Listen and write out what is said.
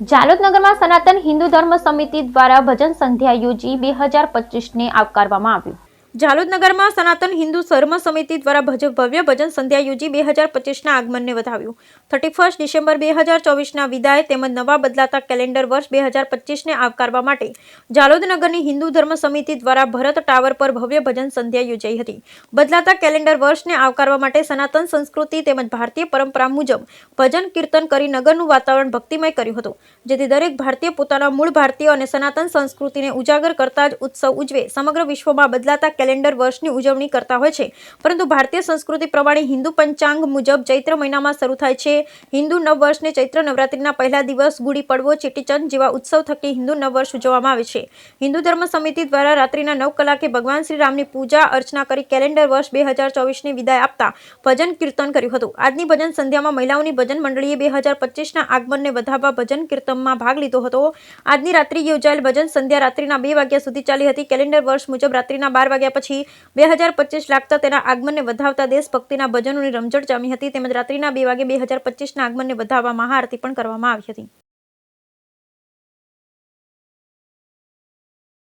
જાલોદ નગરમાં સનાતન હિન્દુ ધર્મ સમિતિ દ્વારા ભજન સંધ્યા યોજી 2025ને આવકારવામાં આવ્યું। જાલોદ નગરમાં સનાતન હિન્દુ ધર્મ સમિતિ દ્વારા ભવ્ય ભજન સંધ્યા યોજી 2025ના આગમનને વધાવ્યું। 31 ડિસેમ્બર 2024ના વિદાય તેમજ નવા બદલાતા કેલેન્ડર વર્ષ 2025ને આવકારવા માટે જાલોદ નગરની હિન્દુ ધર્મ સમિતિ દ્વારા ભરત ટાવર પર ભવ્ય ભજન સંધ્યા યોજાઈ હતી। બદલાતા કેલેન્ડર વર્ષને આવકારવા માટે સનાતન સંસ્કૃતિ તેમજ ભારતીય પરંપરા મુજબ ભજન કીર્તન કરી નગરનું વાતાવરણ ભક્તિમય કર્યું હતું, જેથી દરેક ભારતીય પોતાના મૂળ ભારતીય અને સનાતન સંસ્કૃતિને ઉજાગર કરતા જ ઉત્સવ ઉજવે। સમગ્ર વિશ્વમાં બદલાતા કેલેન્ડર વર્ષની ઉજવણી કરતા હોય છે, પરંતુ ભારતીય સંસ્કૃતિ પ્રમાણે હિન્દુ પંચાંગ મુજબ ચૈત્ર મહિનામાં શરૂ થાય છે। હિન્દુ નવવર્ષને ચૈત્ર નવરાત્રિના પહેલા દિવસ ગુડી પડવો, ચેટીચંદ જેવા ઉત્સવ થકી હિન્દુ નવવર્ષ ઉજવવામાં આવે છે। હિન્દુ ધર્મ સમિતિ દ્વારા રાત્રિના 9 કલાકે ભગવાન શ્રી રામની પૂજા અર્ચના કરી કેલેન્ડર વર્ષ 2024ની વિદાય આપતા ભજન કીર્તન કર્યું હતું। આજની ભજન સંધ્યામાં મહિલાઓની ભજન મંડળીએ 2025ના આગમનને વધાવવા ભજન કીર્તનમાં ભાગ લીધો હતો। આજની રાત્રિ યોજાયેલ ભજન સંધ્યા રાત્રિના 2 વાગ્યા સુધી ચાલી હતી। કેલેન્ડર વર્ષ મુજબ રાત્રિના 12 વાગ્યા પછી 2025 લાગતા તેના આગમનને વધાવતા દેશભક્તિના ભજનોની રમઝટ જામી હતી, તેમજ રાત્રિના 2 વાગે 2025ના આગમનને વધાવવા મહાઆરતી પણ કરવામાં આવી હતી।